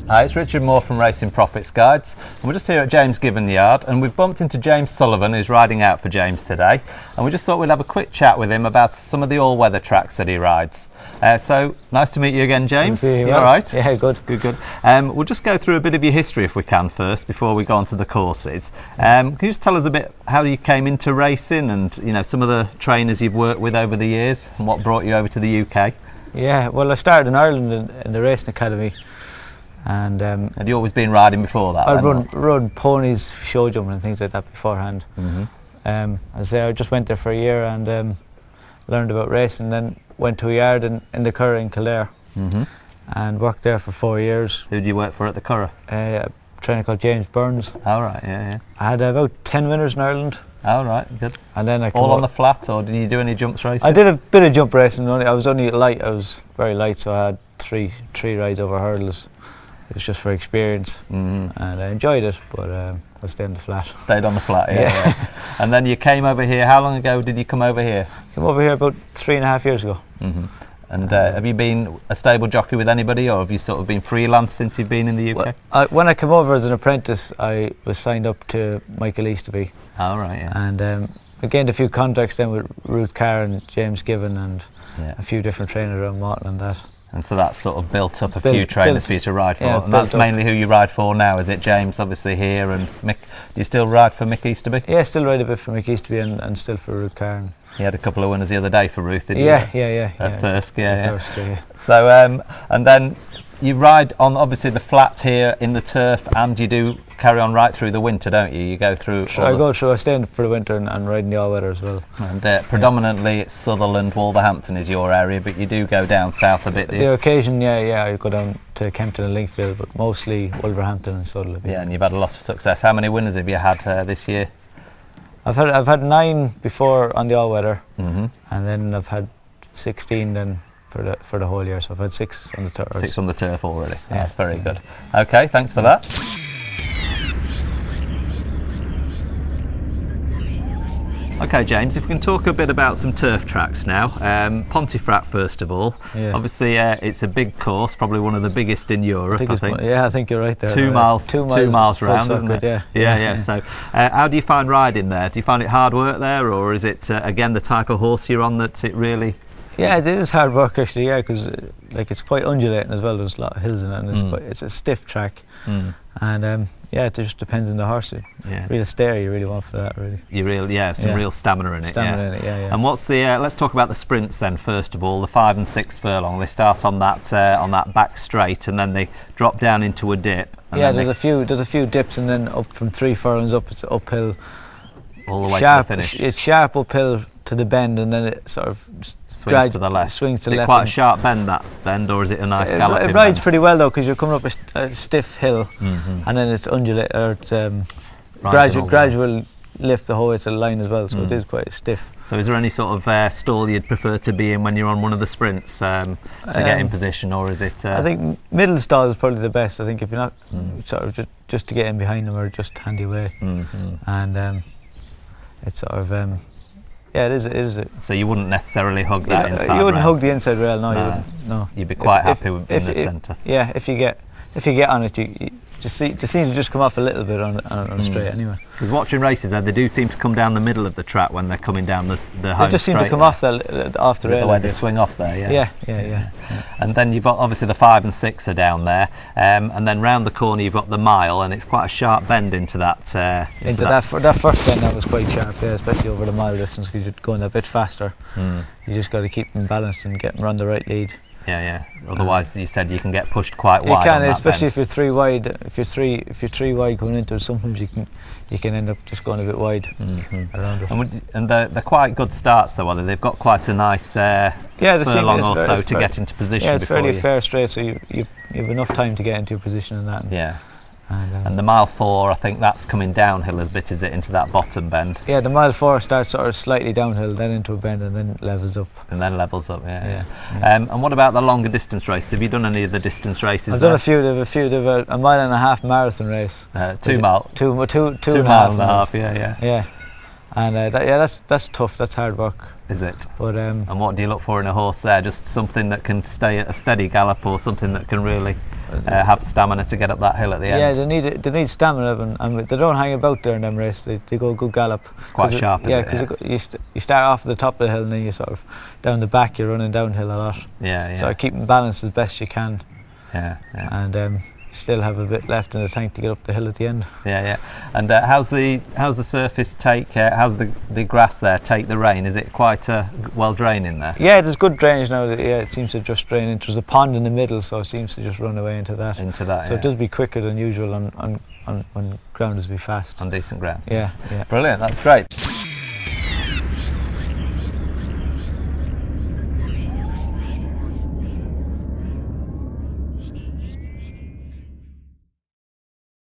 Hi, it's Richard Moore from Racing Profits Guides, and we're just here at James Given Yard, and we've bumped into James Sullivan, who's riding out for James today, and we just thought we'd have a quick chat with him about some of the all-weather tracks that he rides. So nice to meet you again, James. Good to see you. You all right? Yeah, good. Good. We'll just go through a bit of your history if we can first, before we go on to the courses. Can you just tell us a bit how you came into racing, and some of the trainers you've worked with over the years, and what brought you over to the UK? Yeah, well, I started in Ireland in the racing academy. And had you always been riding before that? I'd run ponies, show jumping and things like that beforehand. I just went there for a year and learned about racing, then went to a yard in the Curragh in Kildare and worked there for 4 years. Who did you work for at the Curragh? A trainer called James Burns. Oh, right, yeah. I had about 10 winners in Ireland. Oh, right, good. And then all on the flat, or did you do any jumps racing? I did a bit of jump racing. I was only light. I was very light, so I had three rides over hurdles. It was just for experience, and I enjoyed it, but I stayed on the flat. Stayed on the flat, yeah. And then you came over here. How long ago did you come over here? Came over here about 3.5 years ago. And have you been a stable jockey with anybody, or have you sort of been freelance since you've been in the UK? Well, when I came over as an apprentice, I was signed up to Michael Easterby. Oh, right, yeah. And I gained a few contacts then with Ruth Carr and James Given and a few different trainers around Morton and that. And so that's sort of built up a few trainers for you to ride for. And that's mainly who you ride for now, is it? James, obviously, here, and Mick. Do you still ride for Mick Easterby? Yeah, still ride a bit for Mick Easterby and still for Ruth Carr. He had a couple of winners the other day for Ruth, didn't you? Yeah. At Thirsk, yeah. So, and then you ride on, obviously, the flat here in the turf, and you do carry on right through the winter, don't you? You go through. I stay in for the winter and ride in the all-weather as well. And predominantly it's Sutherland, Wolverhampton is your area, but you do go down south a bit, do you? The occasion, I go down to Kempton and Linkfield, but mostly Wolverhampton and Sutherland. Yeah, and you've had a lot of success. How many winners have you had this year? I've had 9 before on the all-weather, and then I've had 16 then for the whole year. So I've had 6 on the turf. 6 on the turf already. Yeah. That's very good. Okay, thanks for that. Okay, James, if we can talk a bit about some turf tracks now. Pontefract, first of all. Yeah. Obviously, it's a big course, probably one of the biggest in Europe, I think. I think you're right there. 2 miles round, isn't it? Yeah. So, how do you find riding there? Do you find it hard work there, or is it, again, the type of horse you're on that it really... Yeah, it is hard work actually, because it's quite undulating as well. There's a lot of hills in it, and it's a stiff track. And it just depends on the horse. Real stare you really want for that, really. Some real stamina in it. Yeah. And what's the? Let's talk about the sprints then. First of all, the 5 and 6 furlong. They start on that back straight, and then they drop down into a dip. And there's a few dips, and then up from 3 furlongs up, it's uphill. All the way to the finish. It's sharp uphill to the bend, and then it sort of swings to the left. Is it quite a sharp bend, that bend, or is it a nice galloping It rides bend? pretty well though, because you're coming up a stiff hill, and then it's undulate, or it's gradual lift the whole way to the line as well, so it is quite stiff. So is there any sort of stall you'd prefer to be in when you're on one of the sprints to get in position, or is it? I think middle stall is probably the best. I think if you're not sort of just to get in behind them, or just handy way, and it's sort of. Yeah, it is. So you wouldn't necessarily hug that inside rail? You wouldn't hug the inside rail, no. You wouldn't, no. You'd be quite happy in the centre. Yeah, if you get on it, you seem to just come off a little bit on a straight anyway. Because watching races, they do seem to come down the middle of the track when they're coming down the home straight. They just seem to come off the rail. The way they swing off there, Yeah. And then you've got, obviously, the 5 and 6 are down there, and then round the corner you've got the mile, and it's quite a sharp bend into that. That first bend, that was quite sharp, especially over the mile distance, because you're going a bit faster. You just got to keep them balanced and get them on the right lead. Yeah. Otherwise, you said you can get pushed quite wide. You can, especially if you're 3 wide. If you're 3 wide going into it, sometimes you can end up just going a bit wide around it. And they're quite good starts, though, are they? They've got quite a nice furlong or so to get into position. Yeah, it's fairly fair straight, so you have enough time to get into your position in that. Yeah. And the mile 4, I think that's coming downhill a bit, is it, into that bottom bend? Yeah, the mile 4 starts sort of slightly downhill, then into a bend, and then levels up. Yeah. And what about the longer distance races? Have you done any of the distance races? I've done a few. They've a 1.5 mile marathon race. 2 mile. 2.5 miles. Yeah. And that's tough. That's hard work. Is it? But and what do you look for in a horse there? Just something that can stay at a steady gallop, or something that can really have stamina to get up that hill at the end. Yeah, they need stamina, and they don't hang about there in them races. They go good gallop. It's quite sharp. Yeah, because you start off at the top of the hill and then you sort of down the back. You're running downhill a lot. Yeah. So keeping balance as best you can. Yeah. And still have a bit left in the tank to get up the hill at the end. Yeah. And how's the surface take? How's the grass there take the rain? Is it quite well draining there? Yeah, there's good drainage now. Yeah, it seems to just drain into. There's a pond in the middle, so it seems to just run away into that. So it does be quicker than usual on when ground is be fast. On decent ground. Yeah. Brilliant. That's great.